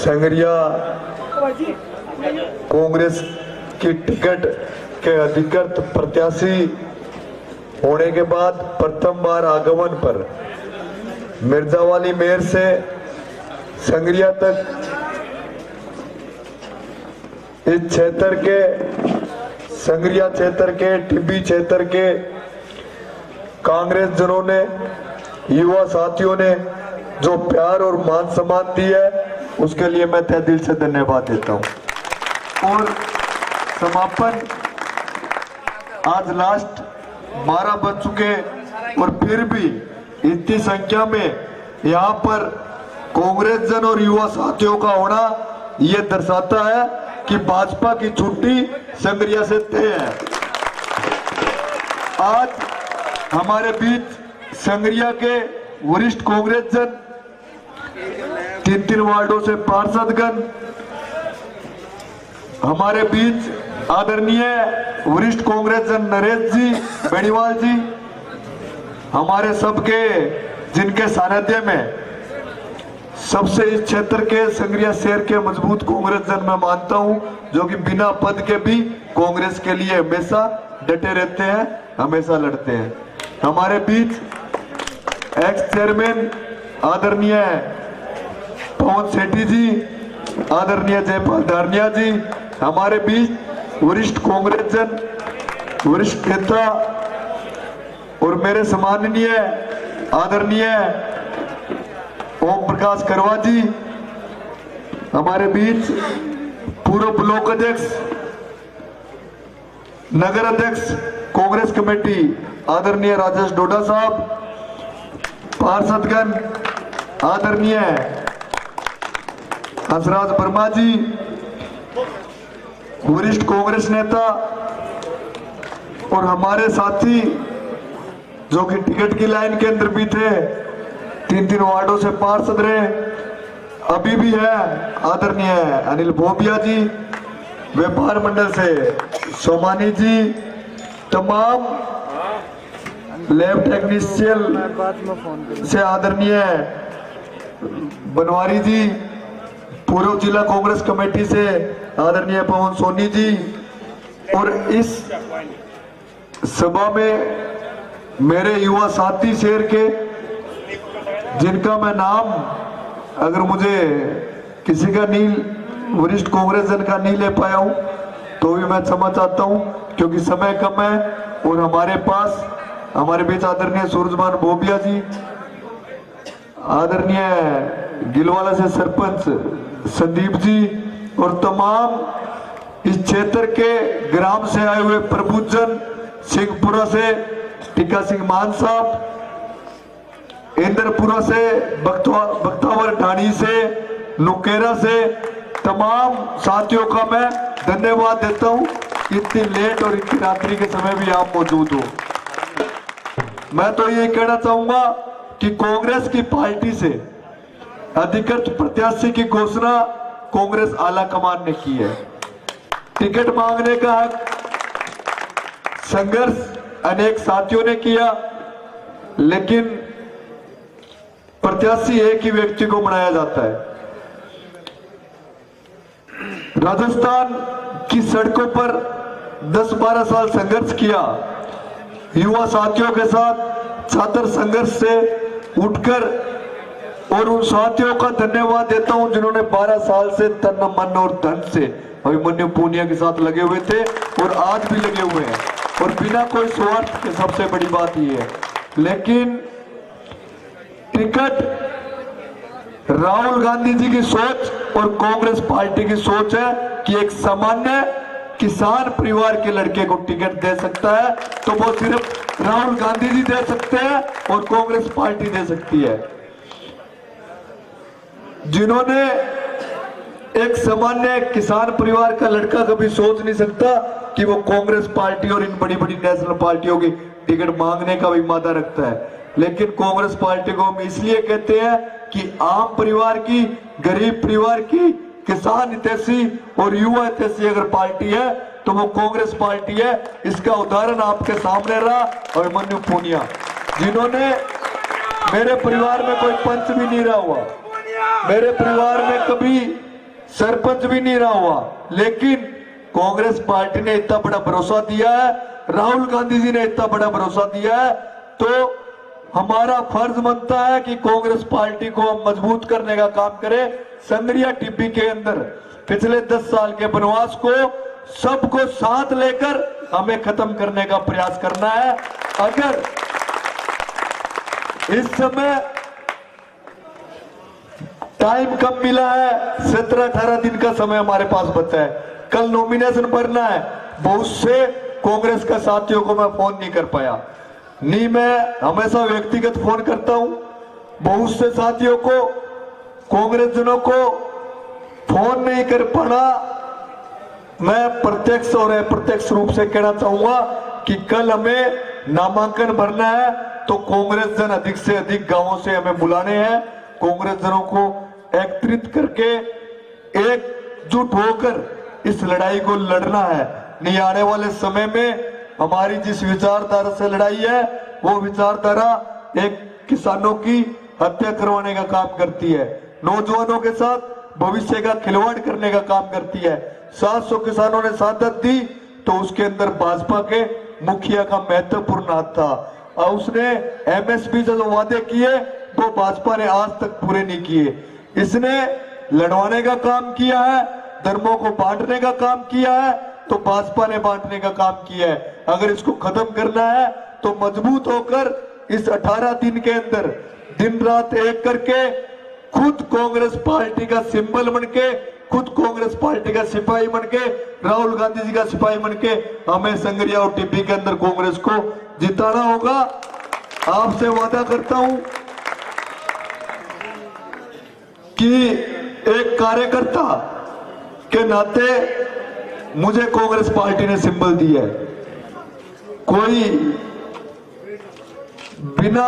संगरिया कांग्रेस की टिकट के अधिकृत प्रत्याशी होने के बाद प्रथम बार आगमन पर मिर्जावाली मेयर से संगरिया तक इस क्षेत्र के संगरिया क्षेत्र के टिब्बी क्षेत्र के कांग्रेस जनों ने, युवा साथियों ने जो प्यार और मान सम्मान दी है उसके लिए मैं तहे दिल से धन्यवाद देता हूं। और समापन आज लास्ट 12 बज चुके और फिर भी इतनी संख्या में यहाँ पर कांग्रेस जन और युवा साथियों का होना ये दर्शाता है कि भाजपा की छुट्टी संगरिया से तय है। आज हमारे बीच संगरिया के वरिष्ठ कांग्रेस जन, 3 वार्डों से पार्षदगण, हमारे बीच आदरणीय वरिष्ठ कांग्रेस जन नरेश जी बेनीवाल जी, हमारे सबके जिनके सानिध्य में सबसे इस क्षेत्र के संगरिया शहर के मजबूत कांग्रेस जन मैं मानता हूं, जो कि बिना पद के भी कांग्रेस के लिए हमेशा डटे रहते हैं, हमेशा लड़ते हैं। हमारे बीच एक्स चेयरमैन आदरणीय पवन सेठी जी, आदरणीय जयपाल धारनिया जी, हमारे बीच वरिष्ठ कांग्रेस जन, वरिष्ठ नेता और मेरे सम्माननीय आदरणीय ओम प्रकाश करवा जी, हमारे बीच पूर्व ब्लॉक अध्यक्ष, नगर अध्यक्ष कांग्रेस कमेटी आदरणीय राजेश डोडा साहब, पार्षदगण आदरणीय हंसराज वर्मा जी, वरिष्ठ कांग्रेस नेता और हमारे साथी जो कि टिकट की लाइन के अंदर भी थे, 3 वार्डों से पार्षद रहे, अभी भी है, आदरणीय अनिल भोबिया जी, व्यापार मंडल से सोमानी जी, तमाम लैब टेक्नीशियन से आदरणीय बनवारी जी, पूर्व जिला कांग्रेस कमेटी से आदरणीय पवन सोनी जी, और इस सभा में मेरे युवा साथी शहर के जिनका मैं नाम अगर मुझे किसी का नहीं, वरिष्ठ कांग्रेस जन का नहीं ले पाया हूं तो भी मैं क्षमा चाहता हूं, क्योंकि समय कम है। और हमारे पास हमारे बीच आदरणीय सूरजमान भोबिया जी, आदरणीय गिलवाला से सरपंच संदीप जी, और तमाम इस क्षेत्र के ग्राम से आए हुए प्रबुद्धजन, सिंहपुरा से टिक्का सिंह मान साहब, इंद्रपुरा से, बख्तावर ढाणी से, नुकेरा से, तमाम साथियों का मैं धन्यवाद देता हूं। इतनी लेट और इतनी रात्रि के समय भी आप मौजूद हो। मैं तो ये कहना चाहूंगा कि कांग्रेस की पार्टी से अधिकृत प्रत्याशी की घोषणा कांग्रेस आला कमान ने की है। टिकट मांगने का हक संघर्ष अनेक साथियों ने किया, लेकिन प्रत्याशी एक ही व्यक्ति को बनाया जाता है। राजस्थान की सड़कों पर 10-12 साल संघर्ष किया, युवा साथियों के साथ छात्र संघर्ष से उठकर, और उन साथियों का धन्यवाद देता हूं जिन्होंने 12 साल से तन मन और धन से अभिमन्यु पूनिया के साथ लगे हुए थे और आज भी लगे हुए हैं, और बिना कोई स्वार्थ के। सबसे बड़ी बात यह है, लेकिन टिकट राहुल गांधी जी की सोच और कांग्रेस पार्टी की सोच है कि एक सामान्य किसान परिवार के लड़के को टिकट दे सकता है तो वो सिर्फ राहुल गांधी जी दे सकते हैं और कांग्रेस पार्टी दे सकती है। जिन्होंने एक सामान्य किसान परिवार का लड़का कभी सोच नहीं सकता कि वो कांग्रेस पार्टी और इन बड़ी बड़ी नेशनल पार्टियों की टिकट मांगने का भी मादा रखता है। लेकिन कांग्रेस पार्टी को हम इसलिए कहते हैं कि आम परिवार की, गरीब परिवार की, किसान हितैषी और युवा हितैषी अगर पार्टी है तो वो कांग्रेस पार्टी है। इसका उदाहरण आपके सामने रहा अभिमन्यु पूनिया, जिन्होंने, मेरे परिवार में कोई पंच भी नहीं रहा हुआ, मेरे परिवार में कभी सरपंच भी नहीं रहा हुआ, लेकिन कांग्रेस पार्टी ने इतना बड़ा भरोसा दिया है, राहुल गांधी जी ने इतना बड़ा भरोसा दिया है, तो हमारा फर्ज बनता है कि कांग्रेस पार्टी को हम मजबूत करने का काम करें। संगरिया टिब्बी के अंदर पिछले 10 साल के वनवास को सबको साथ लेकर हमें खत्म करने का प्रयास करना है। अगर इस समय टाइम कम मिला है, 17-18 दिन का समय हमारे पास बचा है, कल नॉमिनेशन भरना है, बहुत से कांग्रेस के साथियों को मैं फोन नहीं कर पाया, नहीं मैं हमेशा व्यक्तिगत फोन करता हूं, बहुत से साथियों को कांग्रेस जनों को फोन नहीं कर पाना। मैं प्रत्यक्ष और अप्रत्यक्ष रूप से कहना चाहूंगा कि कल हमें नामांकन भरना है, तो कांग्रेस जन अधिक से अधिक गांवों से हमें बुलाने हैं, कांग्रेस जनों को एकत्रित करके एकजुट होकर इस लड़ाई को लड़ना है। नहीं आने वाले समय में हमारी जिस विचारधारा से लड़ाई है, वो विचारधारा एक किसानों की हत्या करवाने का काम करती है, नौजवानों के साथ भविष्य का खिलवाड़ करने का काम करती है। 700 किसानों ने शहादत दी, तो उसके अंदर भाजपा के मुखिया का महत्वपूर्ण हाथ था, और उसने एमएसपी से जो वादे किए वो भाजपा ने आज तक पूरे नहीं किए। इसने लड़वाने का काम किया है, धर्मों को बांटने का काम किया है, तो भाजपा ने बांटने का काम किया है। अगर इसको खत्म करना है तो मजबूत होकर इस 18 दिन के अंदर दिन रात एक करके खुद कांग्रेस पार्टी का सिंबल बनके, खुद कांग्रेस पार्टी का सिपाही बनके, राहुल गांधी जी का सिपाही बनके हमें संगरिया और टिब्बी के अंदर कांग्रेस को जिताना होगा। आपसे वादा करता हूं कि एक कार्यकर्ता के नाते मुझे कांग्रेस पार्टी ने सिंबल दिया है। कोई बिना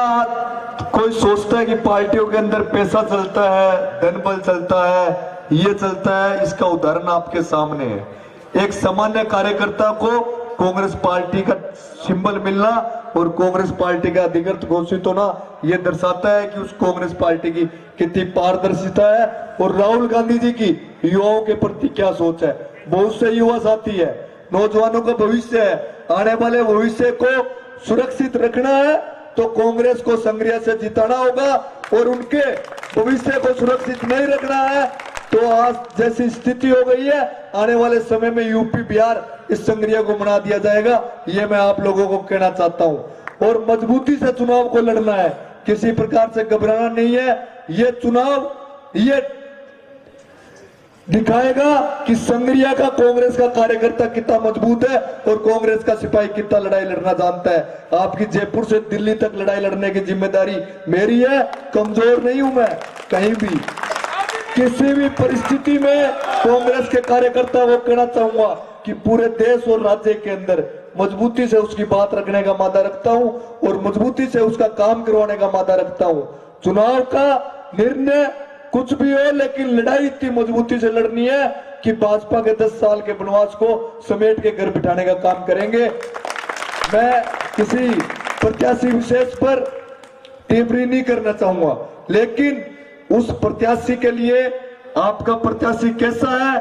कोई सोचता है कि पार्टियों के अंदर पैसा चलता है, धन बल चलता है, ये चलता है, इसका उदाहरण आपके सामने है। एक सामान्य कार्यकर्ता को कांग्रेस पार्टी का सिंबल मिलना और कांग्रेस पार्टी का अधिकृत घोषित होना, यह दर्शाता है कि उस कांग्रेस पार्टी की कितनी पारदर्शिता है और राहुल गांधी जी की युवाओं के प्रति क्या सोच है। बहुत से युवा साथी है, नौजवानों का भविष्य है, आने वाले भविष्य को सुरक्षित रखना है तो कांग्रेस को संगरिया से जिताना होगा, और उनके भविष्य को सुरक्षित नहीं रखना है तो आज जैसी स्थिति हो गई है, आने वाले समय में यूपी बिहार इस संगरिया को बना दिया जाएगा। ये मैं आप लोगों को कहना चाहता हूं। और मजबूती से चुनाव को लड़ना है, किसी प्रकार से घबराना नहीं है। ये चुनाव ये दिखाएगा कि संगरिया का कांग्रेस का कार्यकर्ता कितना मजबूत है और कांग्रेस का सिपाही कितना लड़ाई लड़ना जानता है। आपकी जयपुर से दिल्ली तक लड़ाई लड़ने की जिम्मेदारी मेरी है, कमजोर नहीं हूं मैं कहीं भी। किसी भी परिस्थिति में कांग्रेस के कार्यकर्ता को कहना चाहूंगा कि पूरे देश और राज्य के अंदर मजबूती से उसकी बात रखने का मादा रखता हूं और मजबूती से उसका काम करवाने का मादा रखता हूं। चुनाव का निर्णय कुछ भी हो, लेकिन लड़ाई इतनी मजबूती से लड़नी है कि भाजपा के 10 साल के वनवास को समेट के घर बिठाने का काम करेंगे। मैं किसी प्रत्याशी विशेष पर टिप्पणी नहीं करना चाहूंगा, लेकिन उस प्रत्याशी के लिए आपका प्रत्याशी कैसा है,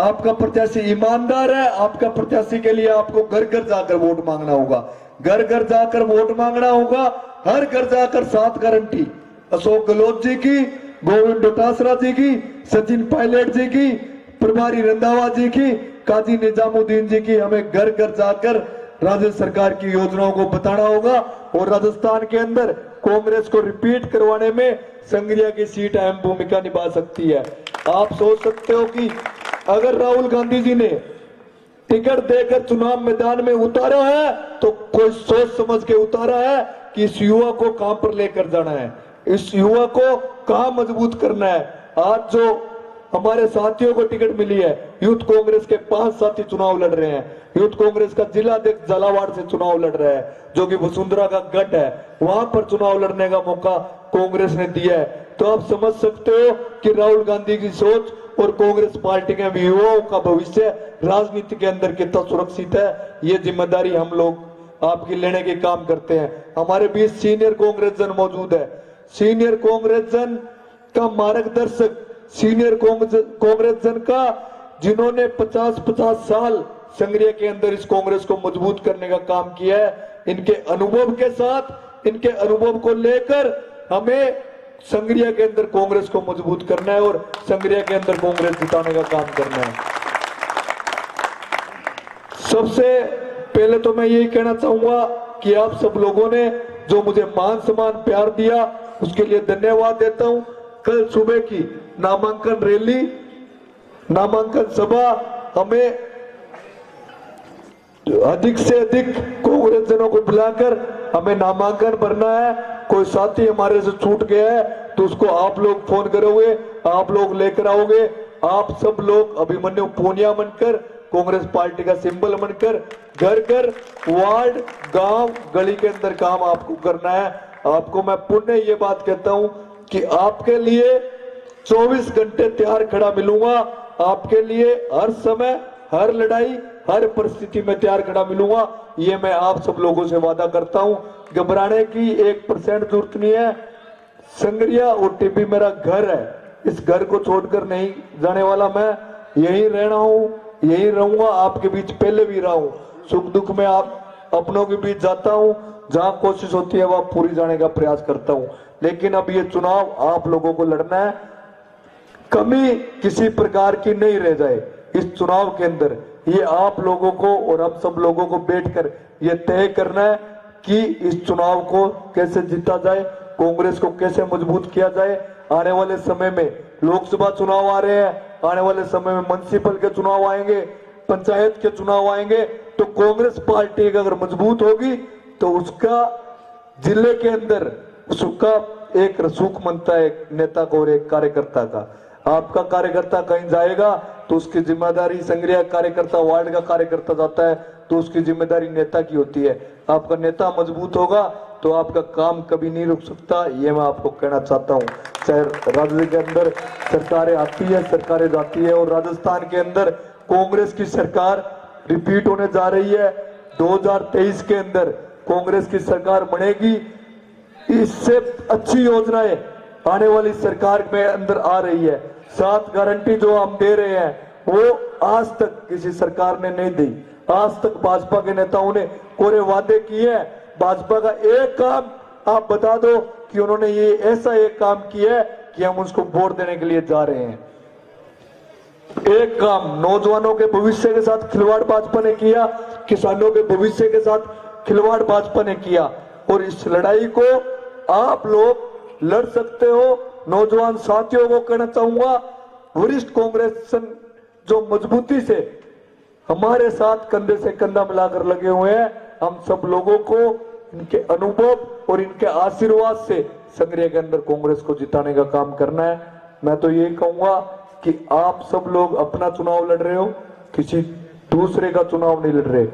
आपका प्रत्याशी ईमानदार है, आपका प्रत्याशी के लिए आपको घर घर जाकर वोट मांगना होगा, घर घर जाकर वोट मांगना होगा। हर घर जाकर 7 गारंटी अशोक गहलोत जी की, गोविंद डोटासरा जी की, सचिन पायलट जी की, प्रभारी रंधावा जी की, काजी निजामुद्दीन जी की, हमें घर घर जाकर राज्य सरकार की योजनाओं को बताना होगा। और राजस्थान के अंदर कांग्रेस को रिपीट करवाने में संगरिया की सीट अहम भूमिका निभा सकती है। आप सोच सकते हो कि अगर राहुल गांधी जी ने टिकट देकर चुनाव मैदान में उतारा है तो कोई सोच समझ के उतारा है कि इस युवा को कहां पर लेकर जाना है, इस युवा को कहां मजबूत करना है। आज जो हमारे साथियों को टिकट मिली है, यूथ कांग्रेस के 5 साथी चुनाव लड़ रहे हैं। यूथ कांग्रेस का जिला अध्यक्ष झालावाड़ से चुनाव लड़ रहा है, जो कि वसुंधरा का गढ़ है, वहां पर चुनाव लड़ने का मौका कांग्रेस ने दिया है। तो आप समझ सकते हो कि राहुल गांधी की सोच और कांग्रेस पार्टी के युवाओं का भविष्य राजनीति के अंदर कितना सुरक्षित है। ये जिम्मेदारी हम लोग आपकी लेने के काम करते हैं। हमारे बीच सीनियर कांग्रेस जन मौजूद है। सीनियर कांग्रेस जन का मार्गदर्शक सीनियर कांग्रेस जन का, जिन्होंने 50-50 साल संग्रिया के अंदर इस कांग्रेस को मजबूत करने का काम किया है। इनके अनुभव के साथ, इनके अनुभव को लेकर हमें संग्रिया के अंदर कांग्रेस को मजबूत करना है और संग्रिया के अंदर कांग्रेस जिताने का काम करना है। सबसे पहले तो मैं यही कहना चाहूंगा कि आप सब लोगों ने जो मुझे मान सम्मान प्यार दिया, उसके लिए धन्यवाद देता हूं। कल सुबह की नामांकन रैली, नामांकन सभा, हमें अधिक से अधिक कांग्रेस जनों को बुलाकर हमें नामांकन भरना है। कोई साथी हमारे से छूट गया है तो उसको आप लोग फोन करोगे, आप लोग लेकर आओगे। आप सब लोग अभिमन्यु पूनिया बनकर, कांग्रेस पार्टी का सिंबल बनकर घर घर, वार्ड, गांव, गली के अंदर काम आपको करना है। आपको मैं पुण्य ये बात कहता हूं कि आपके लिए 24 घंटे तैयार खड़ा मिलूंगा। आपके लिए हर समय, हर लड़ाई, हर परिस्थिति में तैयार खड़ा मिलूंगा। ये मैं आप सब लोगों से वादा करता हूं। घबराने की 1% जरूरत नहीं है। संग्रिया और टिब्बी मेरा घर है, इस घर को छोड़कर नहीं जाने वाला। मैं यही रहना हूं, यही रहूंगा। आपके बीच पहले भी रहा हूं। सुख दुख में आप अपनों के बीच जाता हूं, जहां कोशिश होती है वहां पूरी जाने का प्रयास करता हूं। लेकिन अब ये चुनाव आप लोगों को लड़ना है, कमी किसी प्रकार की नहीं रह जाए इस चुनाव के अंदर। ये आप लोगों को और हम सब लोगों को बैठकर ये तय करना है कि इस चुनाव को कैसे जीता जाए, कांग्रेस को कैसे मजबूत किया जाए। आने वाले समय में लोकसभा चुनाव आ रहे हैं, आने वाले समय में म्युनिसिपल के चुनाव आएंगे, पंचायत के चुनाव आएंगे। तो कांग्रेस पार्टी अगर मजबूत होगी तो उसका जिले के अंदर उसका एक रसूख बनता है, एक नेता को और एक कार्यकर्ता का। आपका कार्यकर्ता कहीं जाएगा तो उसकी जिम्मेदारी, संग्रिया कार्यकर्ता वार्ड का कार्यकर्ता जाता है तो उसकी जिम्मेदारी नेता की होती है। आपका नेता मजबूत होगा तो आपका काम कभी नहीं रुक सकता। ये मैं आपको कहना चाहता हूँ। चाहे राज्य के अंदर सरकारें आती है, सरकारें जाती है, और राजस्थान के अंदर कांग्रेस की सरकार रिपीट होने जा रही है। 2023 के अंदर कांग्रेस की सरकार बनेगी। इससे अच्छी योजनाएं आने वाली सरकार में अंदर आ रही है। 7 गारंटी जो हम दे रहे हैं वो आज तक किसी सरकार ने नहीं दी। आज तक भाजपा के नेताओं ने पूरे वादे किए हैं। भाजपा का एक काम आप बता दो कि उन्होंने ये ऐसा एक काम किया है कि हम उसको वोट देने के लिए जा रहे हैं। एक काम नौजवानों के भविष्य के साथ खिलवाड़ भाजपा ने किया, किसानों के भविष्य के साथ खिलवाड़ भाजपा ने किया। और इस लड़ाई को आप लोग लड़ सकते हो। नौजवान साथियों को कहना चाहूंगा, वरिष्ठ कांग्रेस जो मजबूती से हमारे साथ कंधे से कंधा मिलाकर लगे हुए हैं, हम सब लोगों को इनके अनुभव और इनके आशीर्वाद से संग्रिया के अंदर कांग्रेस को जिताने का काम करना है। मैं तो ये कहूंगा कि आप सब लोग अपना चुनाव लड़ रहे हो, किसी दूसरे का चुनाव नहीं लड़ रहे।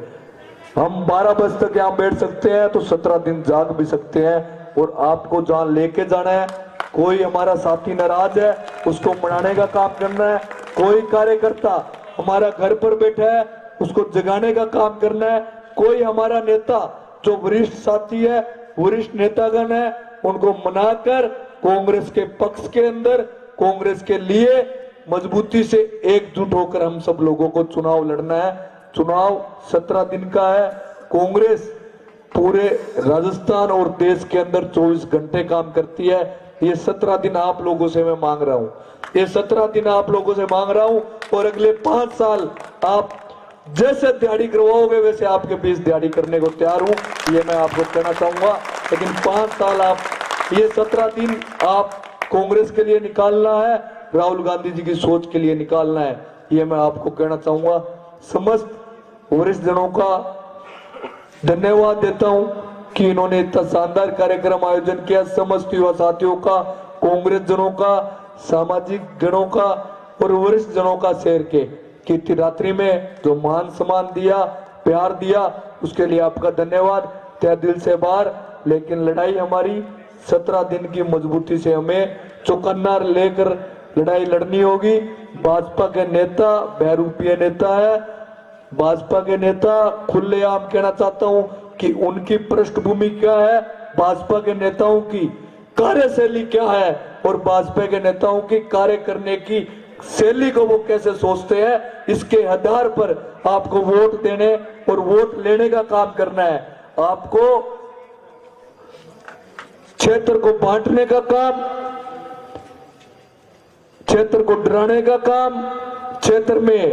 हम 12 बजे तक यहाँ बैठ सकते हैं तो 17 दिन जाग भी सकते हैं। और आपको जहां लेके जाना है, कोई हमारा साथी नाराज है उसको मनाने का काम करना है। कोई कार्यकर्ता हमारा घर पर बैठा है उसको जगाने का काम करना है। कोई हमारा नेता जो वरिष्ठ साथी है, वरिष्ठ नेतागण है, उनको मनाकर कांग्रेस के पक्ष के अंदर, कांग्रेस के लिए मजबूती से एकजुट होकर हम सब लोगों को चुनाव लड़ना है। चुनाव 17 दिन का है। कांग्रेस पूरे राजस्थान और देश के अंदर 24 घंटे काम करती है। ये 17 दिन आप लोगों से मैं मांग रहा हूँ, ये 17 दिन आप लोगों से मांग रहा हूँ। और अगले 5 साल आप जैसे दिहाड़ी करवाओगे वैसे आपके बीच दिहाड़ी करने को तैयार हूँ, ये मैं आपको कहना चाहूंगा। लेकिन 5 साल आप, ये 17 दिन आप कांग्रेस के लिए निकालना है, राहुल गांधी जी की सोच के लिए निकालना है, ये मैं आपको कहना चाहूंगा। समस्त वरिष्ठ जनों का धन्यवाद देता हूं कि इन्होंने इतना शानदार कार्यक्रम आयोजन किया। समस्त युवा साथियों का, कांग्रेस जनों का, सामाजिक जनों का और वरिष्ठ जनों का शहर के कि इतनी रात्रि में जो मान सम्मान दिया, प्यार दिया, उसके लिए आपका धन्यवाद, तहे दिल से आभार। लेकिन लड़ाई हमारी 17 दिन की मजबूती से हमें चौकन्ना लेकर लड़ाई लड़नी होगी। भाजपा के नेता बहरूपीय नेता है। भाजपा के नेता खुलेआम कहना चाहता हूं कि उनकी पृष्ठभूमि क्या है। भाजपा के नेताओं की कार्यशैली क्या है और भाजपा के नेताओं की कार्य करने की शैली को वो कैसे सोचते हैं, इसके आधार पर आपको वोट देने और वोट लेने का काम करना है। आपको क्षेत्र को बांटने का काम, क्षेत्र को डराने का काम, क्षेत्र में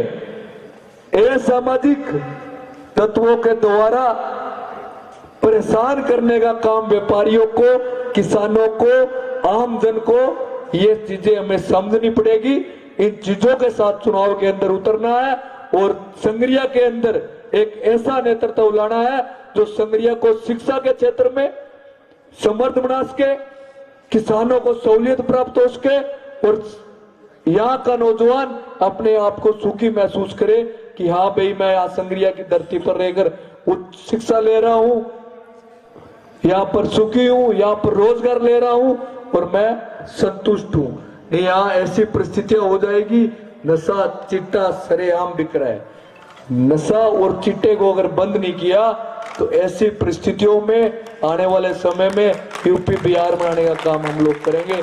असामाजिक तत्वों के द्वारा परेशान करने का काम व्यापारियों को, किसानों को, आम जन को, ये चीजें हमें समझनी पड़ेगी। इन चीजों के साथ चुनाव के अंदर उतरना है और संगरिया के अंदर एक ऐसा नेतृत्व लाना है जो संगरिया को शिक्षा के क्षेत्र में समर्थ बना सके, किसानों को सहूलियत प्राप्त हो सके और यहाँ का नौजवान अपने आप को सुखी महसूस करे कि हाँ भाई, मैं यहाँ संगरिया की धरती पर रहकर उच्च शिक्षा ले रहा हूँ, यहाँ पर सुखी हूँ, यहाँ पर रोजगार ले रहा हूँ और मैं संतुष्ट हूँ। यहाँ ऐसी परिस्थितियां हो जाएगी, नशा चिट्टा सरेआम बिक रहा है। नशा और चिट्टे को अगर बंद नहीं किया तो ऐसी परिस्थितियों में आने वाले समय में यूपी बिहार में आने का काम हम लोग करेंगे।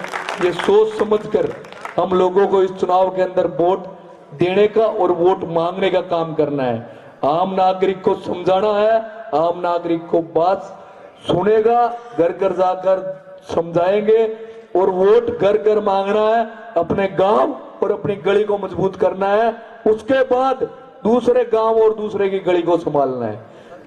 ये सोच समझकर हम लोगों को इस चुनाव के अंदर वोट देने का और वोट मांगने का काम करना है। आम नागरिक को समझाना है, आम नागरिक को बात सुनेगा, घर घर जाकर समझाएंगे और वोट घर घर मांगना है। अपने गांव और अपनी गली को मजबूत करना है, उसके बाद दूसरे गांव और दूसरे की गली को संभालना है।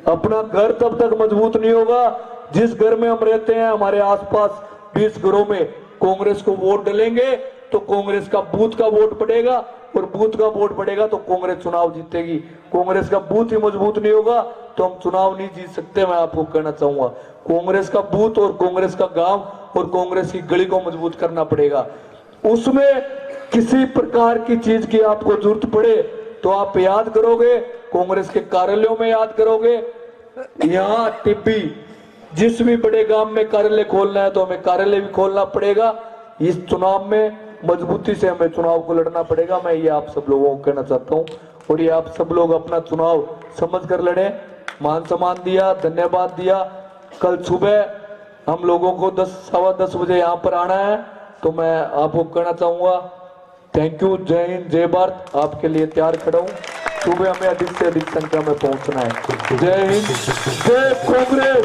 अपना घर तब तक मजबूत नहीं होगा जिस घर में हम रहते हैं, हमारे आसपास 20 घरों में कांग्रेस को वोट डालेंगे तो कांग्रेस का बूथ का वोट पड़ेगा और बूथ का वोट पड़ेगा तो कांग्रेस चुनाव जीतेगी। कांग्रेस का बूथ ही मजबूत नहीं होगा तो हम चुनाव नहीं जीत सकते। मैं आपको कहना चाहूंगा, कांग्रेस का बूथ और कांग्रेस का गांव और कांग्रेस की गली को मजबूत करना पड़ेगा। उसमें किसी प्रकार की चीज की आपको जरूरत पड़े तो आप याद करोगे, कांग्रेस के कार्यालयों में याद करोगे। यहाँ टिब्बी जिस भी बड़े गांव में कार्यालय खोलना है तो हमें कार्यालय भी खोलना पड़ेगा। इस चुनाव में मजबूती से हमें चुनाव को लड़ना पड़ेगा। मैं ये आप सब लोगों को कहना चाहता हूँ और ये आप सब लोग अपना चुनाव समझ कर लड़े। मान सम्मान दिया, धन्यवाद दिया। कल सुबह हम लोगों को 10-10:15 बजे यहाँ पर आना है तो मैं आपको कहना चाहूंगा थैंक यू। जय हिंद, जय भारत। आपके लिए तैयार खड़ा हूँ। सुबह हमें अधिक से अधिक संख्या में पहुंचना है। जय हिंद, जय कांग्रेस।